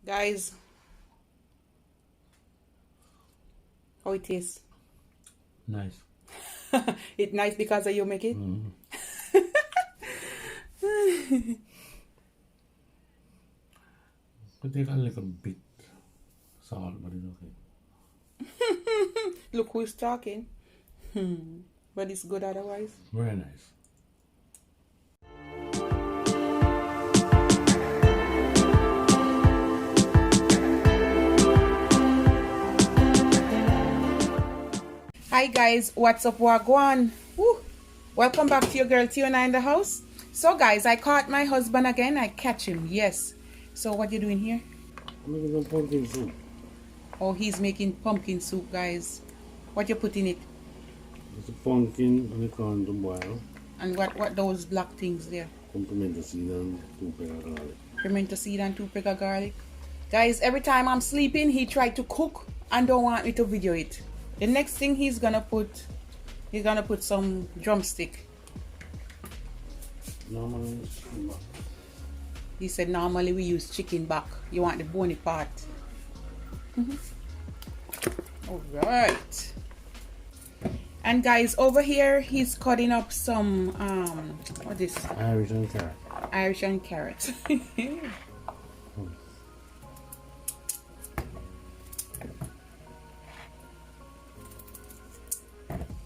Guys, how it tastes? Nice. It's nice because of you make it? Mm. I take a little bit salt, but it's okay. Look who's talking. But it's good otherwise. Very nice. Hi guys, what's up, Wagwan? Woo. Welcome back to your girl Tiona in the house. So guys, I caught my husband again. I catch him, yes. So what you doing here? I'm making some pumpkin soup. Oh, he's making pumpkin soup, guys. What you put in it? It's a pumpkin and the corn to boil. And what those black things there? Some pimento seed and 2 pepper garlic. Pimento seed and 2 pepper garlic. Guys, every time I'm sleeping, he tried to cook and don't want me to video it. The next thing he's gonna put some drumstick. Normally, He said normally we use chicken back. You want the bony part. Alright. And guys, over here he's cutting up some what is this? Irish and carrot. Irish and carrot.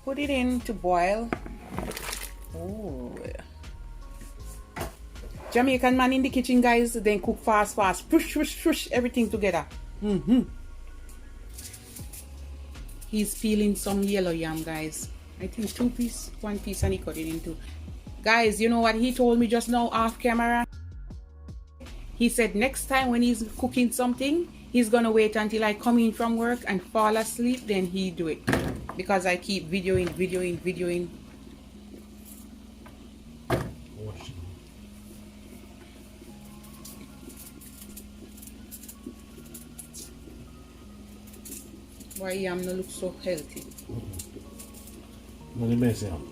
Put it in to boil. Oh, Jamaican man in the kitchen, guys. Then cook fast, push everything together. He's peeling some yellow yam, guys. I think 1 piece, and he cut it into. Guys, you know what he told me just now off camera? He said next time when he's cooking something, he's gonna wait until I come in from work and fall asleep, then he do it. Because I keep videoing. Why yam no look so healthy? Not the best yam.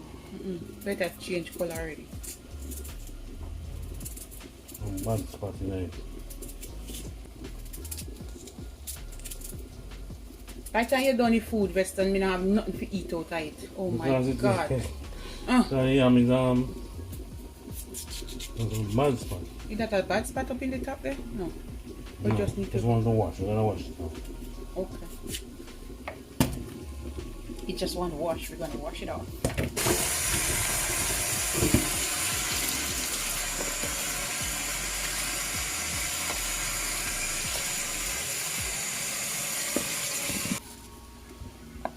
Better change color already. Bad spot in it. By the time you're done with food, Western, me not have nothing to eat out of it. Oh my God. So yam is bad spot. Is that a bad spot up in the top there? No. We No, just need just to. want to wash. We're gonna wash it now. Okay. It just want to wash. We're gonna wash it off.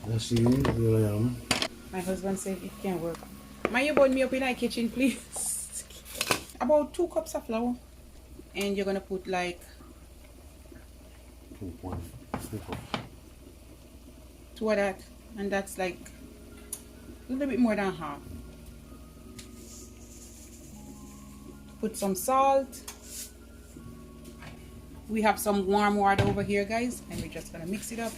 Let's see the yam. My husband said it can't work. May you burn me up in our kitchen, please? About 2 cups of flour. And you're gonna put like 2 of that. And that's like a little bit more than half. Put some salt. We have some warm water over here, guys, and we're just gonna mix it up.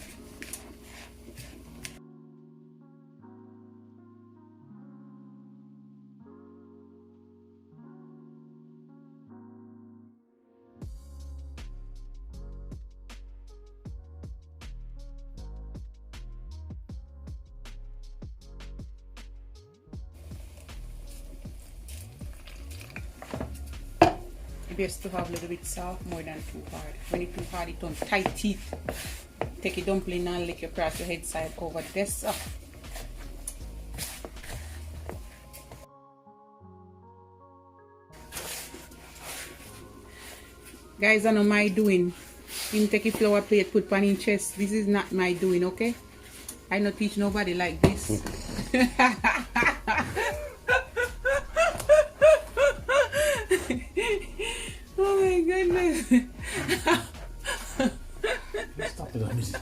Best to have a little bit soft, more than too hard. When it's too hard, it turns tight teeth. Take a dumpling and lick across your head side over this. Guys, I know my doing. Him take a flour plate, put pan in chest. This is not my doing, okay? I not teach nobody like this. Oh my goodness. Stop it, let me see.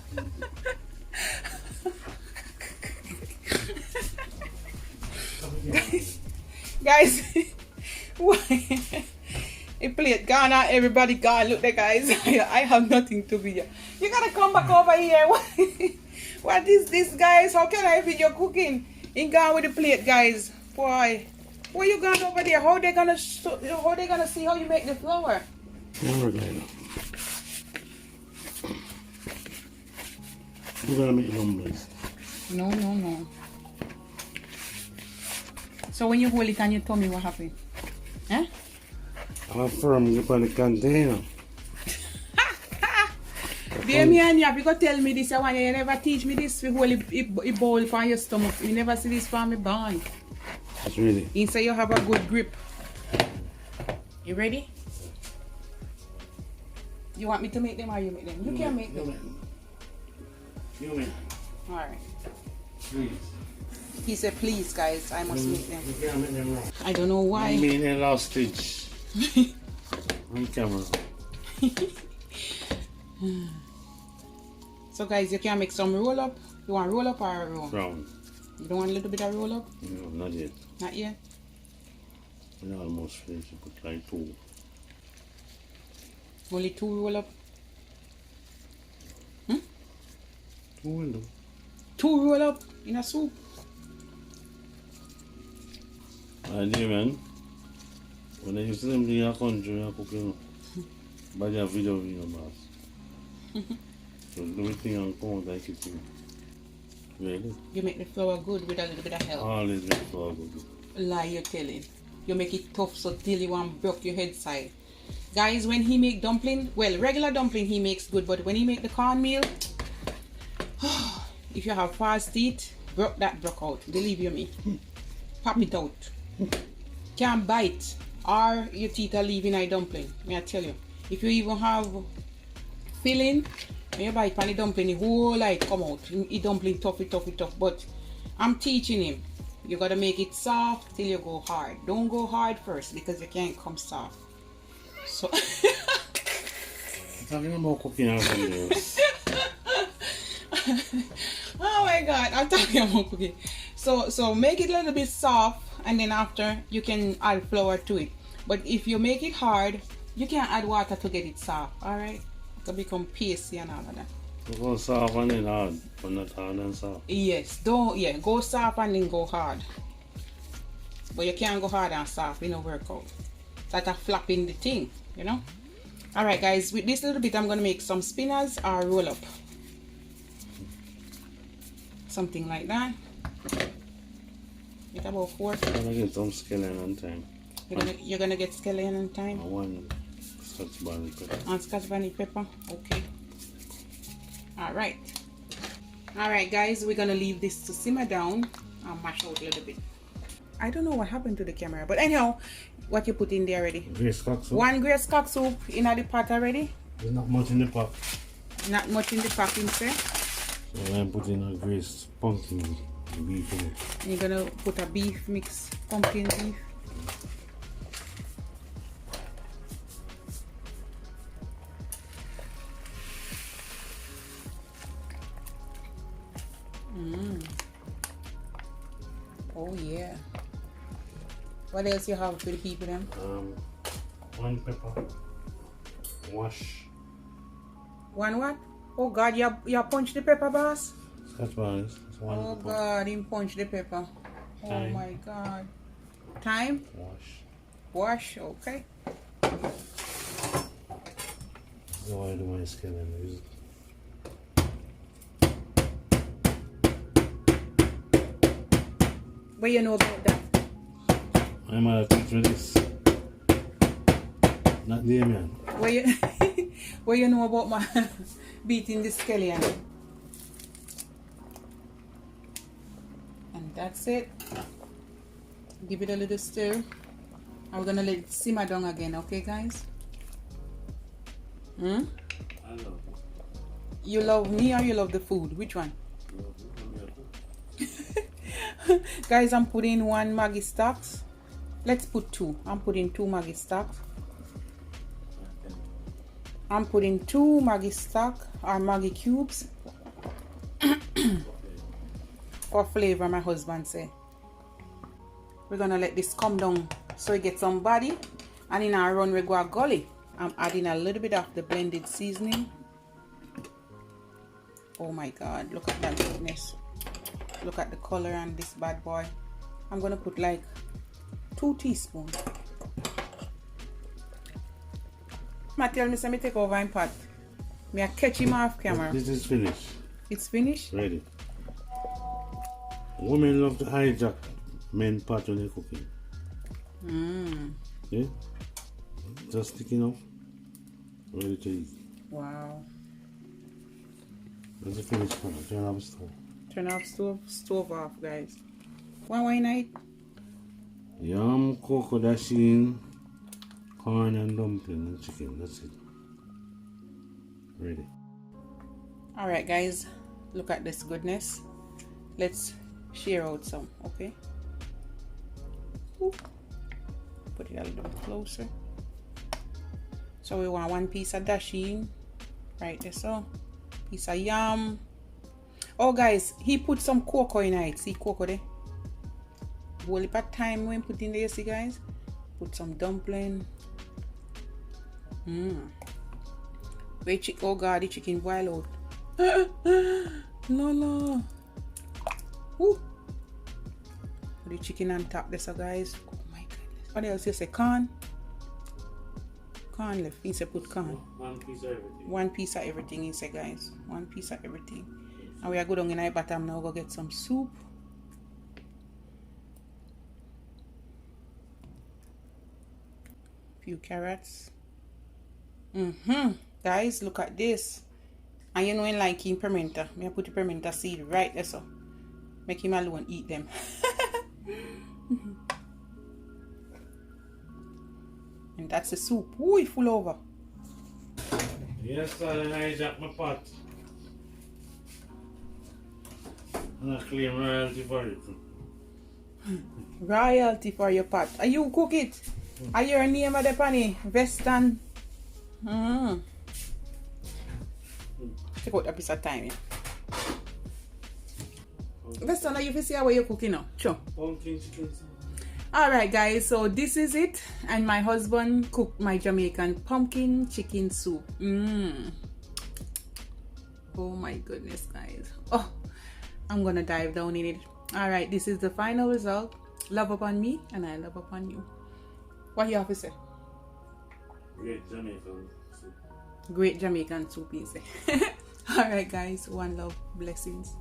Guys, why? A plate gone out, everybody gone. Look there, guys. I have nothing to be here. You gotta come back over here. What is this, guys? How can I video cooking? In gone with the plate, guys. Boy. Where you going over there? How they gonna see how you make the flour? We're gonna make dumplings. No, no, no. So when you hold it on your tummy, what happened? Eh? I'm firm grip on the container. Dear me and you have to tell me this. I want you never teach me this. You hold a bowl for your stomach. You never see this from me boy. That's really. Inside you have a good grip. You ready? You want me to make them or you make them? You can make them. You make. Alright. Please. He said, please guys, I must make them. You can't make them wrong. I don't know why. You mean a last stitch. On camera. So guys, you can make some roll up. You want roll up or roll? Round. You don't want a little bit of roll up? No, not yet. Not yet? We're almost finished. You put like 2. Only 2 roll up? 2 window. 2 roll up in a soup? Idea, man. When you see them in your country, you're cooking. But you have video in your mouth. So do everything and come out like it. Really? You make the flour good with a little bit of help. Always make flour good. Lie you're telling. You make it tough so till you want broke your head side. Guys, when he make dumpling, well, regular dumpling he makes good, but when he make the cornmeal, if you have fast teeth, broke out. Believe you me. Pop it out. Can't bite, or your teeth are leaving a dumpling. May I tell you. If you even have filling, when you bite on the dumpling, the whole light come out. The dumpling tough. But I'm teaching him. You gotta make it soft till you go hard. Don't go hard first because you can't come soft. So Talking about cooking or something else. oh my god, I'm talking about cooking. So make it a little bit soft and then after you can add flour to it. But if you make it hard, you can add water to get it soft, alright? It can become pasty and all of that. So go soft and then hard, but not hard and soft. Yes, go soft and then go hard. But you can't go hard and soft, it don't work out. Like a flap in the thing, you know? Alright guys, with this little bit I'm gonna make some spinners or roll up. Something like that. Get about 4. I'm gonna get some scallion on time. You're gonna get scallion on time? I want scotch bonnet pepper. And scotch bonnet pepper? Okay. Alright. Alright guys, we're gonna leave this to simmer down and mash out a little bit. I don't know what happened to the camera, but anyhow, what you put in there already? Grace cock soup. 1 grace cock soup in the pot already? There's not much in the pot. Not much in the pot, sir. So I'm putting a grace pumpkin beef in it. You're gonna put a beef mix, pumpkin beef. Oh yeah. What else you have for the people then? 1 pepper. Wash. 1 what? Oh God, you punch the pepper, boss? Scotch bonnet. Oh God, him punch the pepper. Oh Time. my God. Time? Wash, okay. So I do my scallion. What you know about that? My mother teach me this. Not Damien. What you know about my beating the scallion? And that's it. Give it a little stir. And we're gonna let it simmer down again, okay guys? I love it. You love me or you love the food? Which one? Guys, I'm putting 1 Maggi stocks. Let's put 2. I'm putting 2 Maggi stocks. I'm putting 2 Maggi stock or Maggi cubes. Or flavor, my husband say. We're gonna let this come down so it gets some body. And in our run we go a gully. I'm adding a little bit of the blended seasoning. Oh my God, look at that goodness. Look at the color on this bad boy. I'm gonna put like 2 teaspoons. Ma tell me say me take over in pot. Me a catch him off camera. This is finished. It's finished? Ready. Women love to hijack men pot when they're cooking. Yeah? Just sticking off. Ready to eat. Wow. That's the finished product. Turn off the stove. Turn off stove off, guys. Why night? Yam, cocoa, dasheen, corn and dumpling and chicken. That's it. Ready. Alright guys, look at this goodness. Let's share out some, okay? Ooh. Put it a little bit closer. So we want 1 piece of dasheen. Right there, so. Piece of yam. Oh guys, he put some cocoa in it. See cocoa there? Whole heap of time when put in there, see guys? Put some dumpling. Wait, oh god, the chicken boil out. No. Woo. Put the chicken on top there, so guys. Oh my goodness. What else you say? Corn? Corn left. He said put corn. 1 piece of everything. 1 piece of everything, he said, guys. 1 piece of everything. And we are going in our bottom now, go get some soup. Few carrots. Guys, look at this. And you know in like in pimento, I put the pimento seed right there, so make him alone eat them. And that's the soup. Ooh, it full over. Yes, sir, and I hijack my pot. And I claim royalty for it. Royalty for your pot. Are you cook it? Are your name of the penny? Western. Take out a piece of time. Yeah. Western, are you see how you're cooking now? Sure. Pumpkin chicken. Alright guys, so this is it. And my husband cooked my Jamaican pumpkin chicken soup. Oh my goodness, guys. Oh, I'm gonna dive down in it. Alright, this is the final result. Love upon me and I love upon you. What you have to say? Great Jamaican soup. Great Jamaican soup, you say. Alright guys, one love, blessings.